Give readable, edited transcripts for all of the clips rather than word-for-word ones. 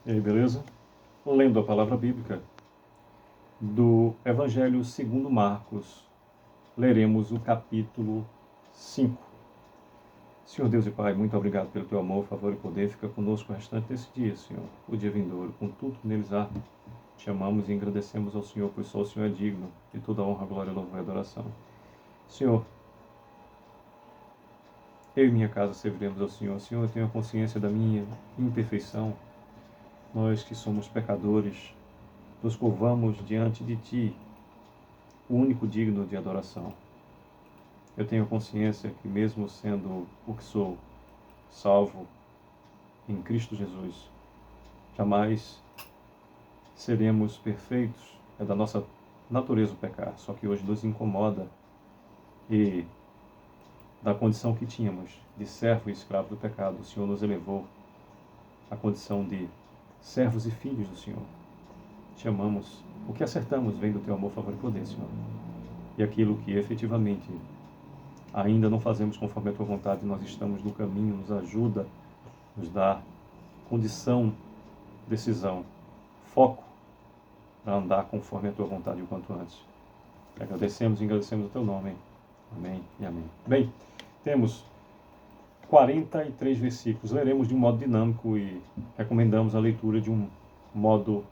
E aí, beleza? Lendo a palavra bíblica do Evangelho segundo Marcos, leremos o capítulo 5. Senhor Deus e Pai, muito obrigado pelo teu amor, favor e poder. Fica conosco o restante desse dia, Senhor, o dia vindouro, com tudo que neles há. Te amamos e agradecemos ao Senhor, pois só o Senhor é digno de toda honra, glória, louvor e adoração. Senhor, eu e minha casa serviremos ao Senhor. Senhor, eu tenho a consciência da minha imperfeição. Nós que somos pecadores, nos curvamos diante de Ti, o único digno de adoração. Eu tenho consciência que mesmo sendo o que sou, salvo em Cristo Jesus, jamais seremos perfeitos. É da nossa natureza o pecar, só que hoje nos incomoda e da condição que tínhamos de servo e escravo do pecado, o Senhor nos elevou à condição de servos e filhos do Senhor. Te amamos. O que acertamos vem do teu amor, favor e poder, Senhor. E aquilo que efetivamente ainda não fazemos conforme a tua vontade, nós estamos no caminho, nos ajuda, nos dá condição, decisão, foco para andar conforme a tua vontade o quanto antes. Agradecemos e agradecemos o teu nome. Amém e amém. Bem, temos 43 versículos. Leremos de um modo dinâmico e recomendamos a leitura de um modo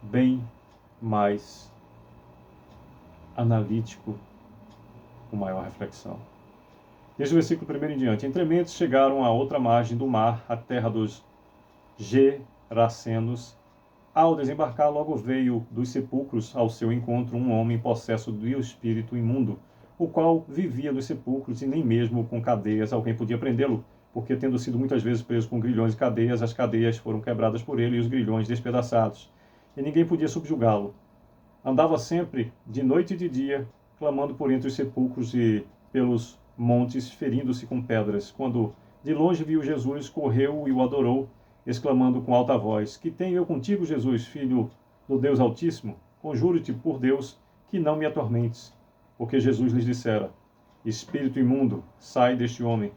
bem mais analítico, com maior reflexão. Desde o versículo 1 em diante. Entrementes chegaram à outra margem do mar, a terra dos Gerasenos. Ao desembarcar, logo veio dos sepulcros ao seu encontro um homem possesso do espírito imundo, o qual vivia nos sepulcros e nem mesmo com cadeias alguém podia prendê-lo, porque tendo sido muitas vezes preso com grilhões e cadeias, as cadeias foram quebradas por ele e os grilhões despedaçados, e ninguém podia subjugá-lo. Andava sempre, de noite e de dia, clamando por entre os sepulcros e pelos montes, ferindo-se com pedras. Quando de longe viu Jesus, correu e o adorou, exclamando com alta voz: Que tenho eu contigo, Jesus, filho do Deus Altíssimo? Conjuro-te por Deus que não me atormentes. Porque Jesus lhes dissera: Espírito imundo, sai deste homem.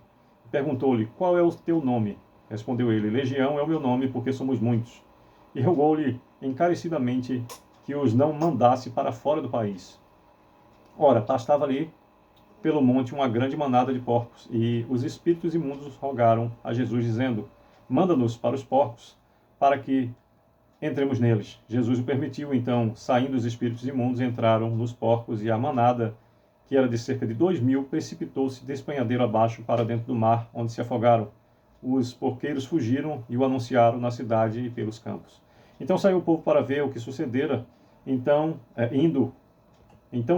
Perguntou-lhe: Qual é o teu nome? Respondeu ele: Legião é o meu nome, porque somos muitos. E rogou-lhe encarecidamente que os não mandasse para fora do país. Ora, pastava ali pelo monte uma grande manada de porcos, e os espíritos imundos rogaram a Jesus, dizendo: Manda-nos para os porcos, para que entremos neles. Jesus o permitiu, então, saindo os espíritos imundos, entraram nos porcos, e a manada, que era de cerca de 2.000, precipitou-se despenhadeiro abaixo para dentro do mar, onde se afogaram. Os porqueiros fugiram e o anunciaram na cidade e pelos campos. Então saiu o povo para ver o que sucedera. Então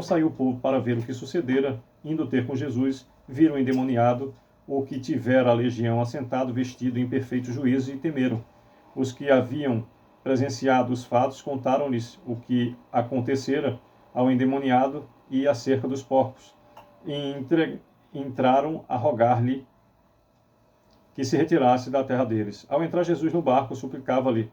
saiu o povo para ver o que sucedera, indo ter com Jesus, viram o endemoniado, o que tivera a legião assentado, vestido em perfeito juízo, e temeram. Os que haviam presenciado os fatos contaram-lhes o que acontecera ao endemoniado e acerca dos porcos. E entraram a rogar-lhe que se retirasse da terra deles. Ao entrar Jesus no barco, suplicava-lhe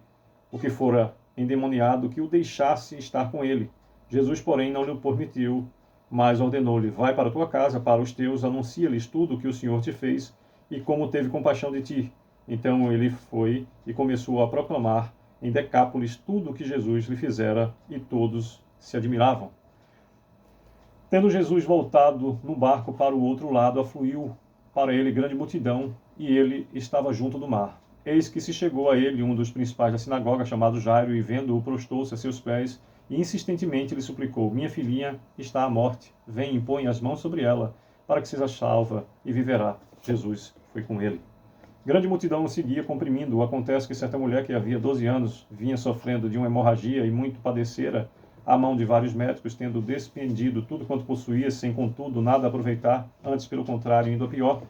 o que fora endemoniado que o deixasse estar com ele. Jesus, porém, não lhe permitiu, mas ordenou-lhe: Vai para a tua casa, para os teus, anuncia-lhes tudo o que o Senhor te fez e como teve compaixão de ti. Então ele foi e começou a proclamar em Decápolis tudo o que Jesus lhe fizera, e todos se admiravam. Tendo Jesus voltado no barco para o outro lado, afluiu para ele grande multidão, e ele estava junto do mar. Eis que se chegou a ele um dos principais da sinagoga, chamado Jairo, e vendo-o, prostou-se a seus pés, e insistentemente lhe suplicou: Minha filhinha está à morte, vem e põe as mãos sobre ela, para que seja salva e viverá. Jesus foi com ele. Grande multidão o seguia, comprimindo-o. Acontece que certa mulher que havia 12 anos vinha sofrendo de uma hemorragia e muito padecera à mão de vários médicos, tendo despendido tudo quanto possuía, sem contudo nada aproveitar, antes pelo contrário, indo a pior.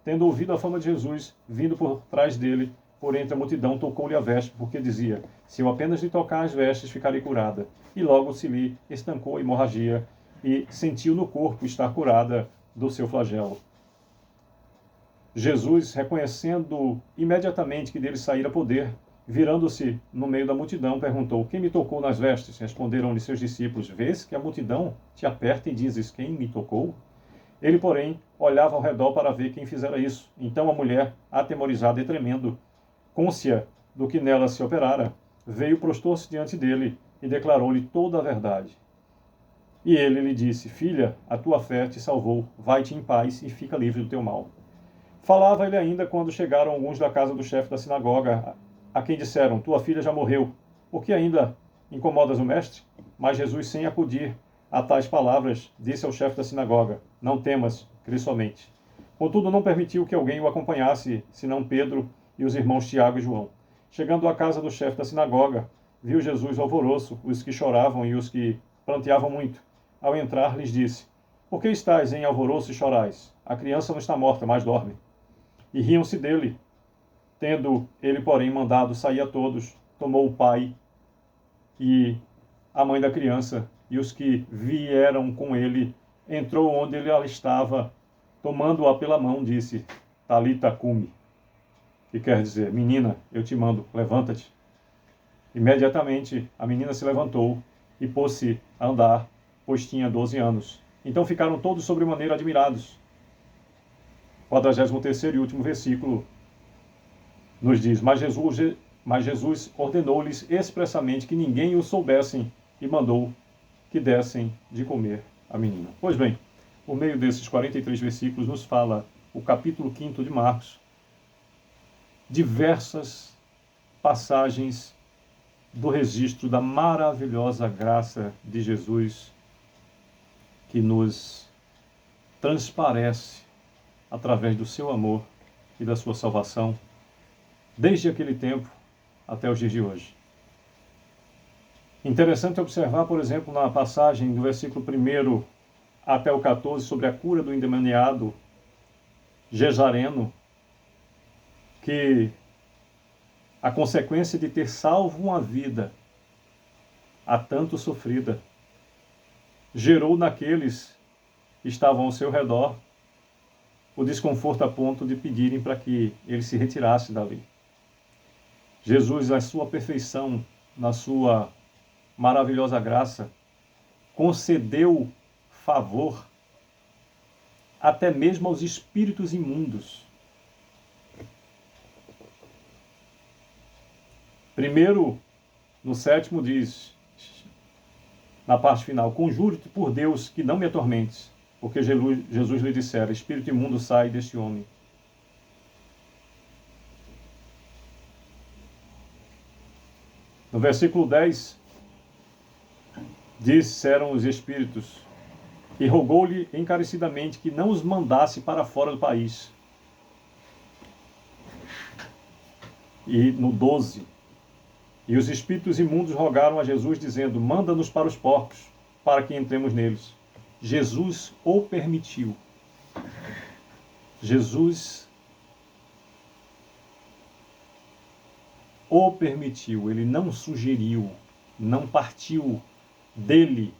Tendo ouvido a fama de Jesus, vindo por trás dele, por entre a multidão, tocou-lhe a veste, porque dizia: Se eu apenas lhe tocar as vestes, ficarei curada. E logo se lhe estancou a hemorragia, e sentiu no corpo estar curada do seu flagelo. Jesus, reconhecendo imediatamente que dele saíra poder, virando-se no meio da multidão, perguntou: Quem me tocou nas vestes? Responderam-lhe seus discípulos: Vês que a multidão te aperta e dizes: Quem me tocou? Ele, porém, olhava ao redor para ver quem fizera isso. Então a mulher, atemorizada e tremendo, côncia do que nela se operara, veio, prostou-se diante dele e declarou-lhe toda a verdade. E ele lhe disse: Filha, a tua fé te salvou, vai-te em paz e fica livre do teu mal. Falava ele ainda quando chegaram alguns da casa do chefe da sinagoga, a quem disseram: Tua filha já morreu, por que ainda incomodas o mestre? Mas Jesus, sem acudir a tais palavras, disse ao chefe da sinagoga: Não temas, crê somente. Contudo, não permitiu que alguém o acompanhasse, senão Pedro e os irmãos Tiago e João. Chegando à casa do chefe da sinagoga, viu Jesus o alvoroço, os que choravam e os que pranteavam muito. Ao entrar, lhes disse: Por que estáis em alvoroço e chorais? A criança não está morta, mas dorme. E riam-se dele. Tendo ele, porém, mandado sair a todos, tomou o pai e a mãe da criança e os que vieram com ele, entrou onde ele estava, tomando-a pela mão, disse: Talita cumi, que quer dizer: Menina, eu te mando, levanta-te. Imediatamente a menina se levantou e pôs-se a andar, pois tinha 12 anos. Então ficaram todos sobremaneira admirados. 43º e último versículo nos diz: Mas Jesus ordenou-lhes expressamente que ninguém o soubessem e mandou que dessem de comer a menina. Pois bem, por meio desses 43 versículos nos fala o capítulo 5 de Marcos, diversas passagens do registro da maravilhosa graça de Jesus que nos transparece através do seu amor e da sua salvação, desde aquele tempo até os dias de hoje. Interessante observar, por exemplo, na passagem do versículo 1 até o 14, sobre a cura do endemoniado Gesareno, que a consequência de ter salvo uma vida há tanto sofrida, gerou naqueles que estavam ao seu redor o desconforto a ponto de pedirem para que ele se retirasse dali. Jesus, na sua perfeição, na sua maravilhosa graça, concedeu favor até mesmo aos espíritos imundos. Primeiro, no 7º diz, na parte final: Conjuro-te por Deus que não me atormentes, porque Jesus lhe dissera: Espírito imundo, sai deste homem. No versículo 10, disseram os espíritos, e rogou-lhe encarecidamente que não os mandasse para fora do país. E no 12, e os espíritos imundos rogaram a Jesus, dizendo: Manda-nos para os porcos, para que entremos neles. Jesus o permitiu. Jesus o permitiu. Ele não sugeriu, não partiu dele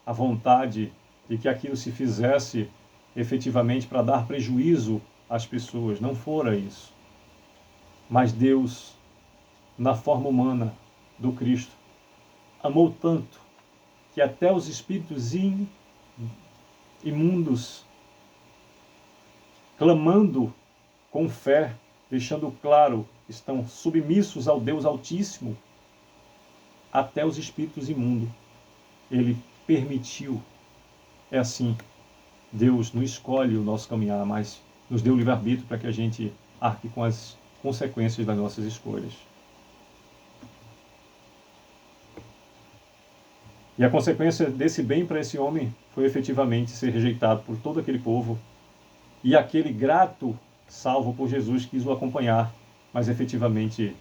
a vontade de que aquilo se fizesse efetivamente para dar prejuízo às pessoas. Não fora isso. Mas Deus, na forma humana do Cristo, amou tanto que até os espíritos imundos, clamando com fé, deixando claro, estão submissos ao Deus Altíssimo, até os espíritos imundos Ele permitiu. É assim, Deus não escolhe o nosso caminhar, mas nos deu livre-arbítrio para que a gente arque com as consequências das nossas escolhas. E a consequência desse bem para esse homem foi efetivamente ser rejeitado por todo aquele povo, e aquele grato salvo por Jesus quis o acompanhar, mas efetivamente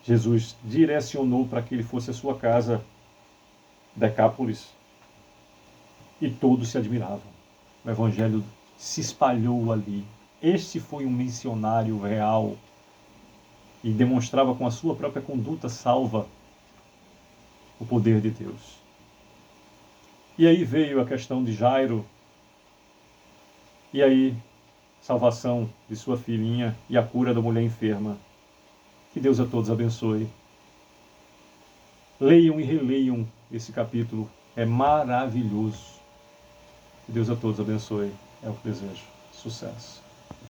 Jesus direcionou para que ele fosse à sua casa, Decápolis, e todos se admiravam. O evangelho se espalhou ali. Este foi um missionário real e demonstrava com a sua própria conduta salva o poder de Deus. E aí veio a questão de Jairo, e aí salvação de sua filhinha e a cura da mulher enferma. Que Deus a todos abençoe. Leiam e releiam esse capítulo, é maravilhoso. Que Deus a todos abençoe, é o que desejo. Sucesso.